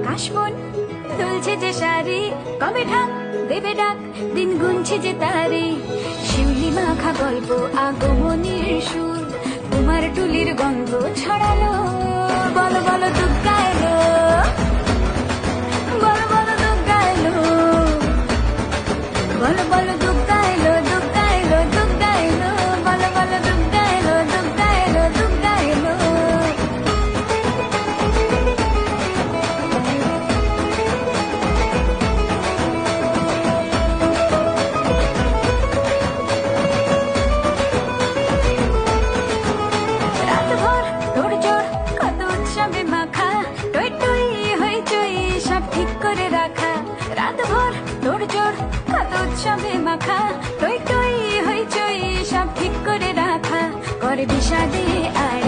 কাশবন দুলছে যে শাড়ি, কবে ঢাক দেবে ডাক, দিন গুনছে যে তারে। শিউলি মাখা গল্প, আগমনীর সুর, তোমার টুলির গন্ধ ছড়ালো। বলো বলো দুগ্গা এলো, বলো বলো দুগ্গা এলো, বলো বলো দুগ্গা এলো, দুগ্গা এলো, দুগ্গা এলো, বলো বলো দুগ্গা এলো, দুগ্গা এলো, দুগ্গা এলো। রাতভর তোড়জোড়, কত উৎসবে মাখা, টই টই হইচই সব ঠিক করে রাখা। রাতভর তোড়জোড়, কত উৎসবে মাখা, টই টই হইচই সব ঠিক করে রাখা। করে বিষাদে আয়